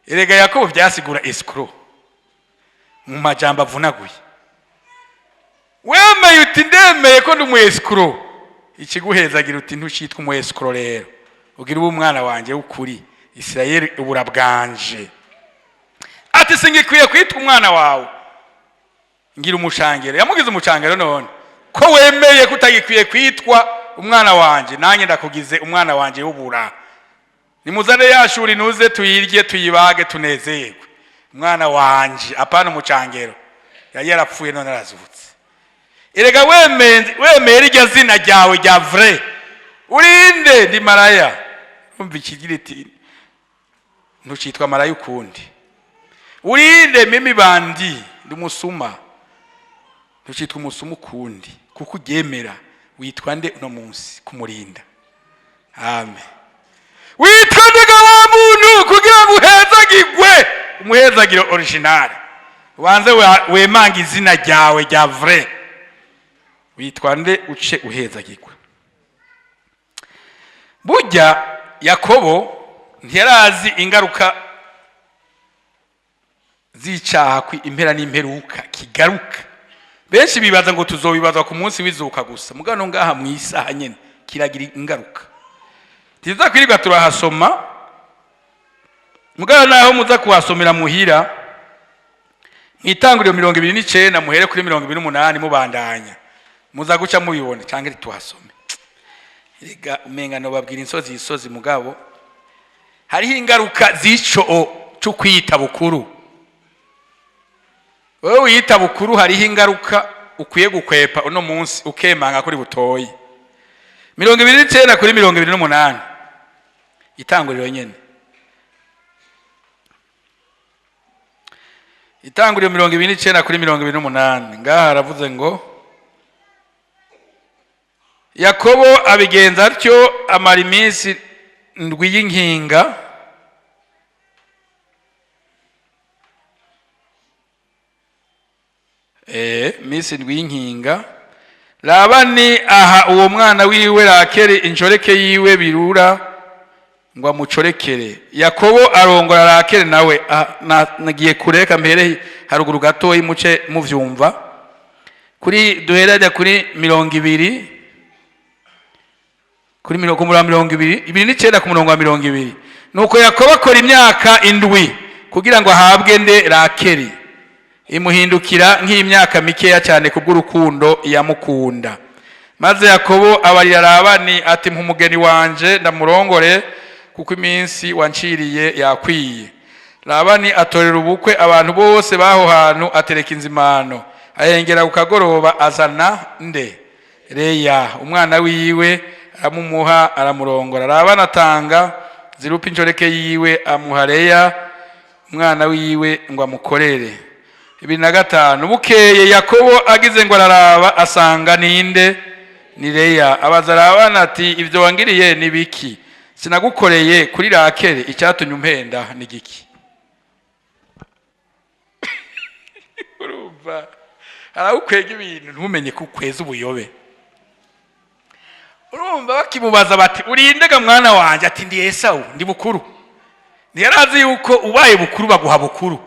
Erega Yakobo byasigura escrow. Mu majambo avunaguye. Wemeye uti ndemeye ko ndi umu escrow. Ikiguhezagira uti ntucitwa umu escrow rero. ugira ubu umwana wanje w'ukuri Isirayeli ubura bwanje ati singikwiye kwitwa umwana wawe ngira umucangero yamugize umucangero none ko wemeye kutagikwiye kwitwa umwana wanje nanjye ndakugize umwana wanje w'ubura nimuzane yashuri nuze tuyirye tuyibage tunezerwe umwana wanje apana umucangero yari yarapfuye none arazutse erega wemeye iryo zina ryawe rya vrai urinde ndi maraya umva ikigira iti ntucitwa maraya ukundi urinde mimi bandi ndi musuma ntucitwa umusuma ukundi kuko ugemera witwa nde uno munsi kumurinda amen witwa ndega wa muntu kugira ngo uhezagirwe umuhezagiro original wanze wemanga izina ryawe rya vrai witwa nde uce uhezagirwe burya Yakobo ntiyarazi ingaruka zicaha impera n'imperuka kigaruka benshi bibaza ngo tuzobibaza ku munsi wizuka gusa mugano ngaha mu isaha nyene kiragira ingaruka tiza kwirirwa turahasoma mugano naho muza kuhasomera muhira mwitanguriro 29 muhere kuri 28 mubandanya muza guca mubibone canke tuhasome erega umenga no babwira insozi mugabo hariho ingaruka zico cyo kwita bukuru wewe wita bukuru hariho ingaruka ukwiye gukwepa uno munsi ukemanga kuri butoyi 29 kuri 28 itanguriro nyene itanguriro 29 kuri 28 ngaha haravuze ngo Yakobo abigenza atyo amara iminsi ndwi y'inkinga iminsi ndwi y'inkinga Labani aha uwo mwana wiwe Rakeli injoreke yiwe birura ngo amucorekere Yakobo arongora Rakeli nawe nagiye kureka mbere haruguru gato yimuce muvyumva kuri duherajya kuri 200 kuri 29 ku murongo wa 200 nuko Yakobo akora imyaka indwi kugira ngo ahabwe nde Rakeli imuhindukira nk'imyaka mikeya cyane kubw'urukundo yamukunda maze Yakobo abarira Labani ati mpumugeni wanje ndamurongore kuko iminsi wanciriye yakwiye Labani atorera ubukwe abantu bose baho hantu atereka inzimano ayengera kukagoroba azana nde Leya umwana wiwe amumuha aramurongora Labani atanga zirupa injoreke yiwe amuha Leya umwana wiwe ngo amukorere 25 bukeye Yakobo agize ngo araraba asanga ninde ni Leya abaza Labani ati ibyo wangiriye ni biki sinagukoreye kuri Rakeli icyatumye umpenda ni giki urumva arakwega ibintu ntumenye kukweza ubuyobe urumva bakimubaza bati urindega mwana wanje ati ndi Esau ndi bukuru ntiyarazi yuko ubaye bukuru baguha bukuru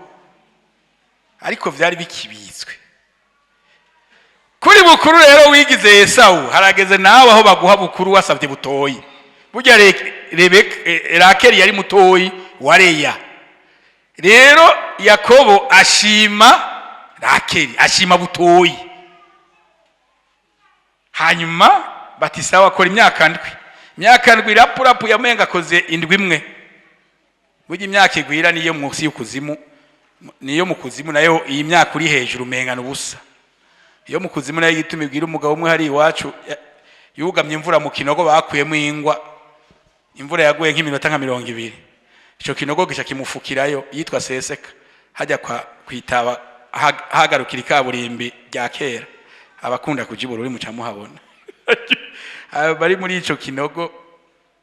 ariko vyari bikibizwe kuri bukuru rero wigize Esau harageze nawe aho baguha bukuru wasavye butoyi burya Rakeli yari mutoyi wa Leya rero Yakobo ashima Rakeli ashima butoyi hanyuma batisawa akora imyaka ndwi rapurapu yamenga koze indwi imwe burya imyaka igwira niyo munsi y'ukuzimu niyo mu kuzimu nayo iyi myaka uri hejuru mengana ubusa iyo mu kuzimu nayo yituma ibwira umugabo umwe hari iwacu yugamye imvura mu kinogo bakuyemo ingwa imvura yaguye nk'iminota nka 20 ico kinogo gisha kimufukirayo yitwa Seseka hajya kwitaba hagarukira ikaburimbi rya kera abakunda kujibura uri mucamuhabona bari muri ico kinogo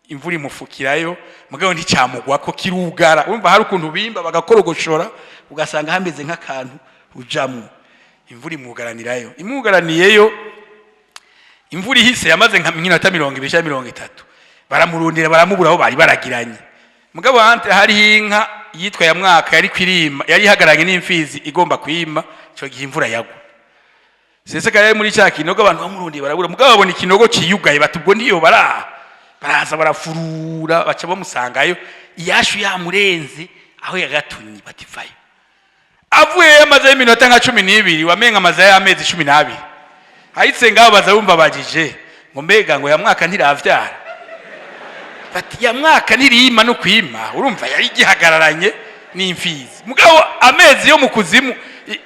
imvura imufukirayo mugabo nticamugwa ko kirugara umva hari ukuntu bimba bagakorogoshora ugasanga hameze nk'akantu ujamwe imvura imugaraniyeyo imvura ihise yamaze nka 20-30 baramurundira baramuburaho bari baragiranye mugabo hari inka yitwa ya mwaka yari kwirima yari hagaranye n'imfizi igomba kwima cyo gihe imvura yagwa Seseka yari muri cya kinogo abantu bamurundiye barabura mugabo babona ikinogo ciyugaye batubwo ndiyo bara baraza barafurura baca bamusangayo iyashu yamurenze aho yagatunyi bativayo avuye yamaze iminota nka 12 wamenga amaze y'amezi 12 ahitse ngabo baza bumva bagije ngo mbega ngo ya mwaka ntiravyara bati ya mwaka ntirima no kwima urumva yari gihagararanye n'imfizi mugabo amezi yo mu kuzimu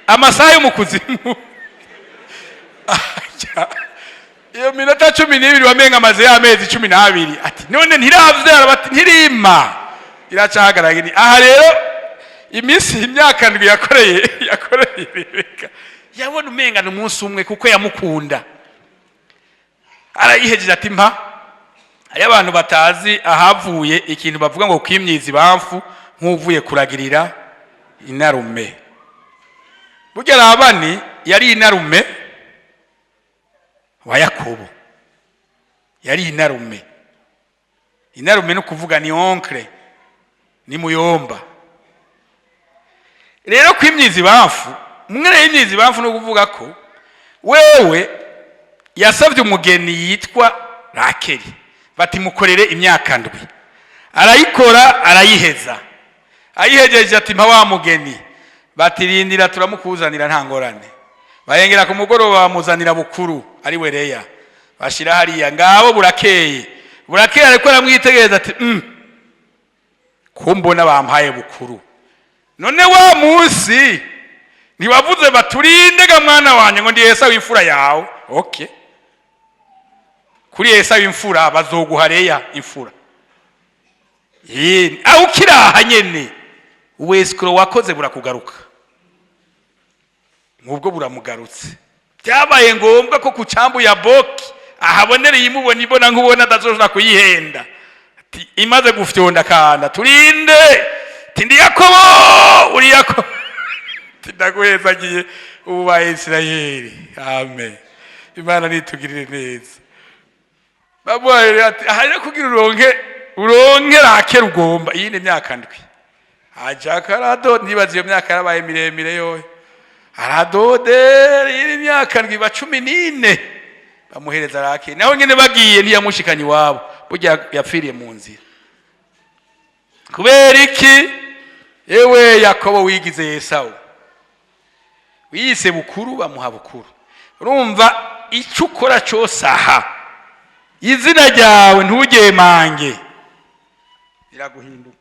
amasaha yo mu kuzimu iyo minota 12 wamenga amaze y'amezi 12 ati none ntiravyara bati ntirima iracahagaranye aha rero iminsi imyaka ndwi yakoreye Rebeka yabona umenga n'umunsi umwe kuko yamukunda arayihejeje ati mpa ari abantu batazi ahavuye ikintu bavuga ngo kwimyiza ibamfu nk'uvuye kuragirira inarume burya Labani yari inarume wa Yakobo yari inarume no kuvuga ni onkle ni muyomba rero kwimyiza ibamfu mwene y'imyiza ibamfu no kuvuga ko wewe yasavye umugeni yitwa Rakeli bati mukorere imyaka ndwi arayikora arayiheza ayihejeje ati mpa wa mugeni batirindira turamukuzanira nta ngorane bayengera ku mugoroba bamuzanira bukuru ari we Leya bashira hariya ngabo burakeye ariko aramwitegereza ati kumbona bampaye bukuru none wa munsi ntibavuze baturinde ga mwana wanje ngo ndi Esau imfura yawe okay kuri Esau imfura bazoguha Leya imfura aho kiraha nyene uweskro wakoze burakugaruka nkubwo buramugarutse byabaye ngombwa ko kucambu ya Boki ahabonere yimubona ibona nkubona adazoshobora kuyihenda ati imaze gufyonda kanda turinde tindi Yakobo uri Yakobo tindaguhezagiye ubu ba Isirayeli amen Imana nitugirire neza babaye ati ahari kugira uronke Rakeli ugomba yine myaka ndwi aja karado nibaza iyo myaka yarabaye miremire yoye aradode yine myaka ndwi ba 14 bamuhereza Rakeli naho nyene bagiye ntiyamushikanye wabo burya yapfiriye mu nzira kubera iki ewe Yakobo wigize Esau wise bukuru bamuha bukuru urumva icyo ukora cyose aha izina ryawe ntugemange riraguhinduka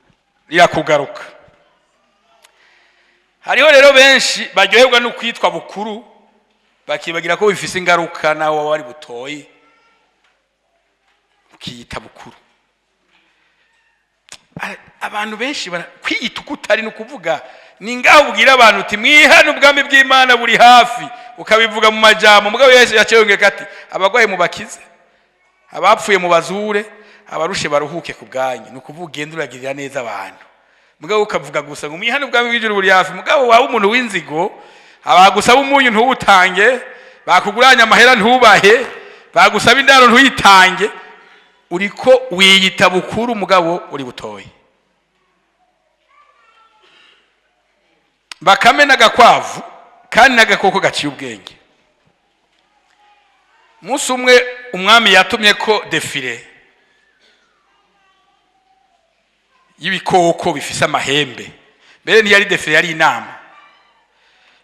rirakugaruka hariho rero benshi baryoherwa no kwitwa bukuru bakibagira ko bifise ingaruka nawe wari butoyi ukiyita bukuru abantu benshi kwiyita ukutari no kuvuga ni ngaho ubwira abantu uti mwihana ubwami bw'Imana buri hafi ukabivuga mu majambo mugabo Yesu yacengeka ati abagwaye mu bakize abapfuye mu bazure abarushe baruhuke ku bwanyu no kuvuga genda uragirira neza abantu mugabo ukavuga gusa ngo mwihana ubwami bw'ijuru buri hafi mugabo wawe umuntu w'inzigo abagusaba umunyu ntuwutange bakuguranya amahera ntubahe bagusaba indaro ntuyitange uriko wiyita bukuru mugabo uri butoyi Bakame n'agakwavu kandi n'agakoko gaciye ubwenge Musi umwe umwami yatumye ko defile y'ibikoko bifise amahembe mbere ntiyari defile yari inama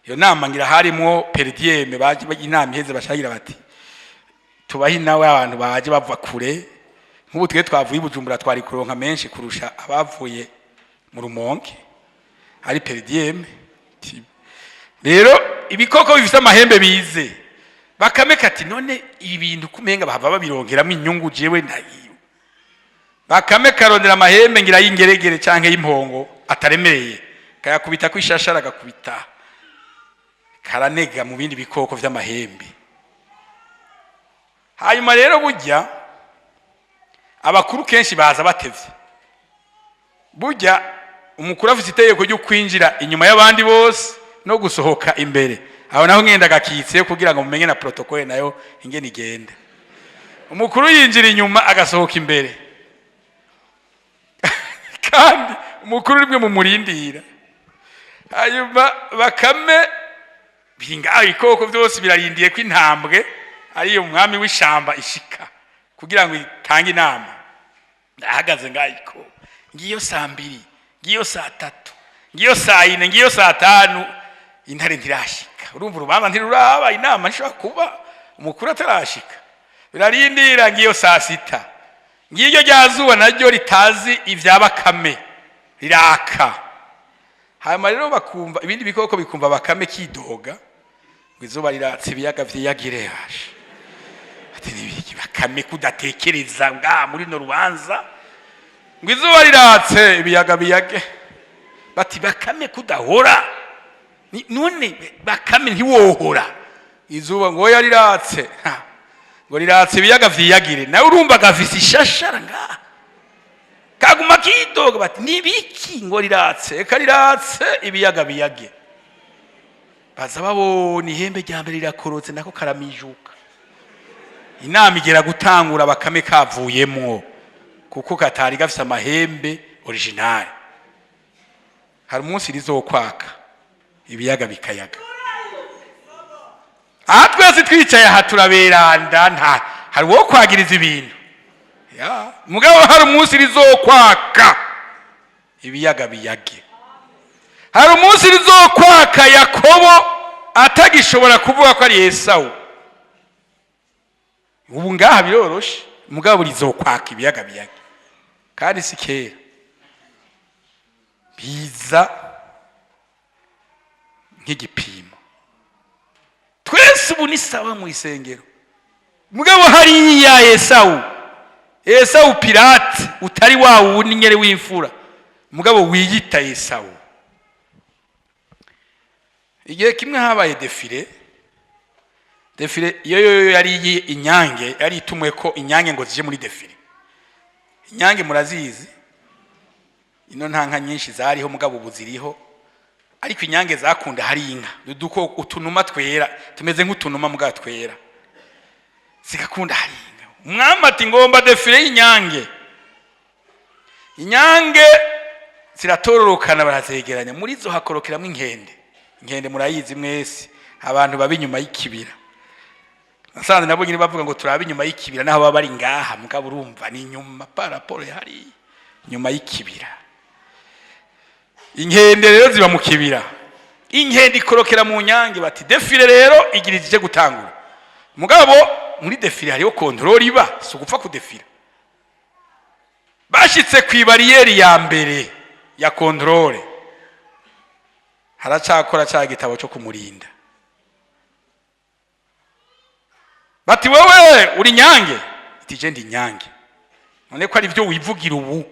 iyo nama ngira harimo peridieme baje inama iheze bashagira bati tubahi nawe abantu baje bava kure nk'ubu twe twavuye Bujumbura twari kuronka menshi kurusha abavuye mu Rumonge ari peridieme rero ibikoko bifite amahembe bize Bakame kati none ibintu kumenga bahava babirongeramo inyungu jewe nayo Bakame karondera amahembe ngira y'ingeregere canke y'impongo ataremereye kayakubita kwishashara gakubita karanega mu bindi bikoko vy'amahembe hanyuma rero burya abakuru kenshi baza batevye burya umukuru afite itegeko ryo kwinjira inyuma y'abandi bose no gusohoka imbere aho naho ngenda gakitse kugira ngo mumenye na protocole nayo ingene igenda umukuru yinjira inyuma agasohoka imbere kandi umukuru rimwe mu murindira hanyuma Bakame binga ibikoko byose birarindiye ko intambwe ari umwami w'ishamba ishika kugira ngo itange inama ndahagaze ngayiko ngiyo saa 2 ngiyo saa 3 ngiyo saa 4 ngiyo saa 5 intare ntirashika urumva urubanza ntiruraba inama nshobora kuba umukuru atarashika birarindira ngiyo saa 6 ngiyo ryazuba naryo ritazi ivya Bakame riraka hanyuma rero bakumva ibindi bikoko bikumva Bakame kidoga izuba riratse ibiyaga vyiyagirehashe ati nibiki Bakame kudatekereza nga muri no rubanza ngo izuba riratse ibiyaga biyage bati Bakame kudahora none Bakame ntiwohora izuba ngo yariratse ngo riratse ibiyaga vyiyagire nawe urumva gafise ishashara nga kaguma kidoga bati nibiki ngo riratse kariratse ibiyaga biyage baza babona ihembe rya mbere rirakorotse nako karamijuka inama igera gutangura Bakame kavuyemwo kuko katari gafise amahembe original hari umunsi rizokwaka ibiyaga bikayaga twese twicaye aha turaberanda nta hari wo kwagiriza ibintu ya mugabo hari umunsi rizokwaka ibiyaga biyage hari umunsi rizokwaka Yakobo atagishobora kuvuga ko ari Esau ubu ngaha biroroshe mugabo rizokwaka ibiyaga biyage kandi sikera biza nk'igipimo twese ubu ni sawa mu isengero mugabo hari ya Esau pirate utari wawo nyere w'imfura mugabo wiyita Esau igihe kimwe habaye defile yo yari inyange yari itumwe ko inyange ngo zije muri defile inyange murazizi ino ntanka nyinshi zariho mugabo buziriho ariko inyange zakunda hari inka duko utunuma twera tumeze nk'utunuma mugabo twera zigakunda hari inka umwami ati ngomba defile y'inyange inyange ziratororokana barazegeranya muri zo hakorokeramo inkende murayizi mwese abantu babi nyuma y'ikibira nasanze nabo nyine bavuga ngo turabe inyuma y'ikibira naho baba bari ngaha mugabo urumva ni nyuma paraporo hari nyuma y'ikibira inkende rero ziba mu kibira inkende ikorokera mu nyange bati defile rero igirije gutangura mugabo muri defile hariho control iba so gupfa ku defile bashitse ku bariyeri ya mbere ya control haracakora cya gitabo cyo kumurinda bati wewe uri nyange iti je ndi nyange none ko ari byo wivugira ubu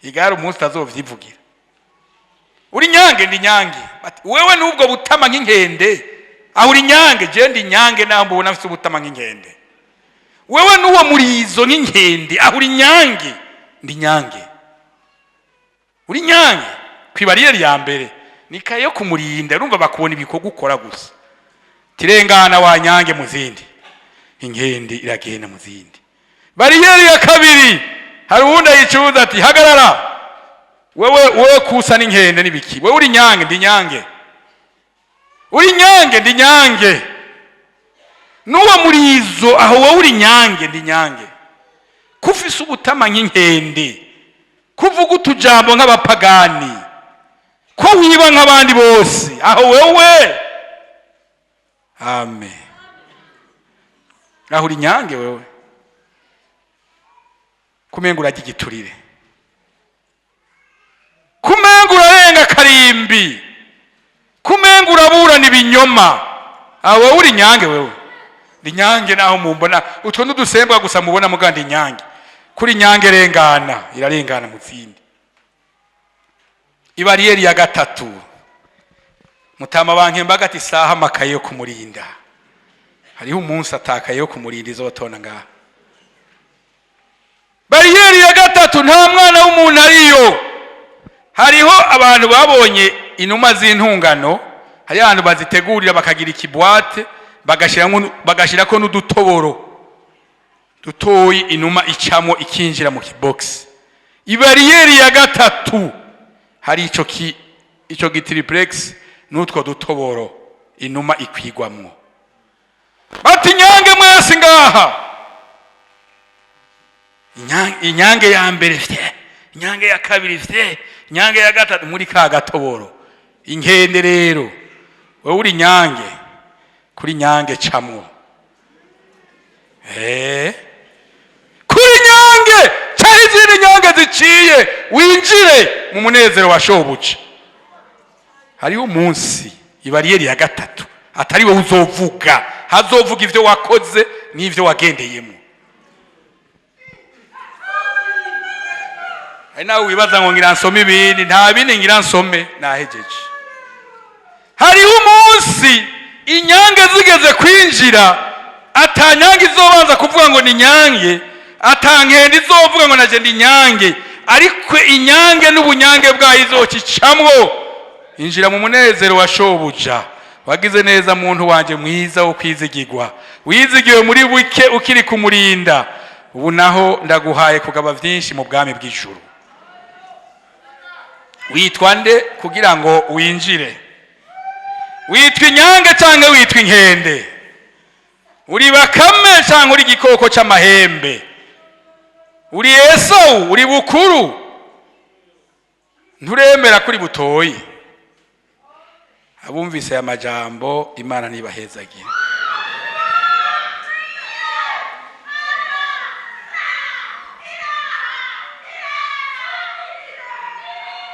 igara umunsi tazovyivugira uri nyange ndi nyange bati wewe nubwo butama nk'inkende aho uri nyange je ndi nyange naho mbona afite ubutama nk'inkende wewe nuwo murizo nk'inkende aho uri nyange ndi nyange uri nyange kwibariyeri ya mbere nikayo kumurinda urumva bakubona ibikorwa ukora gusa tirengana wa nyange muzindi inkende iragenda muzindi bariyeri ya kabiri hari uwundi yicuza ati hagarara wewe kusa n'inkende nibiki wewe uri nyange ndi nyange uri nyange ndi nyange nuwo murizo aho wowe uri nyange ndi nyange kufise ubutama nk'inkende kuvuga utujambo nk'abapagani ko wiba nk'abandi bose aho wewe amen aho uri nyange wewe kumengura gigiturire kumengura renga karimbi kumengura burana ibinyoma aho uri nyange wewe ndi nyange naho mumbona utwo n'udusembwa gusa mubona mugandi nyange kuri nyange rengana irarengana muzindi ibariyeri ya gatatu mutama bankemba gati saha makaye yo kumurinda hariho umunsi atakaye yo kumurinda izotona ngaha bariyeri ya gatatu nta mwana w'umuntu ariyo hariho abantu babonye inuma z'intungano hari abantu bazitegurira bakagira ikibwate bagashirako n'udutoboro dutoyi inuma icamo ikinjira mu kibox ibariyeri ya gatatu hari ico gitriplex n'utwo dutoboro inuma ikwigwamwo bati nyange mwese ngaha inyange ya mbere fye, inyange ya kabiri fye, inyange ya gatatu muri ka gatoboro. Inkende rero wewe uri nyange, kuri nyange camwo. Kuri nyange cyari izindi nyange ziciye winjire mu munezero wa shobuja. Hariho umunsi ibariyeri ya gatatu atari wowe uzovuga, hazovuga ivyo wakoze n'ivyo wagendeyemo. Hari nawe wibaza ngo ngira nsome ibindi, nta bindi ngira nsome, nahejeje. Hariho umunsi inyange zigeze kwinjira, atanyange izobanza kuvuga ngo ni nyange, atankende izovuga ngo naje ndi nyange, ariko inyange n'ubunyange bwayo izocicamwo. Injira mu munezero wa shobuja. Wagize neza muntu wanje mwiza wo kwizigirwa, wizigiwe muri buke ukiri kumurinda. Ubu naho ndaguhaye kugaba vyinshi mu bwami bw'ijuru. Witwa nde kugira ngo winjire? Witwa inyange canke witwa inkende? Uri bakame canke uri igikoko c'amahembe? Uri Esau, uri bukuru? Nturemera kuri butoyi. Abumvise aya majambo Imana nibahezagire.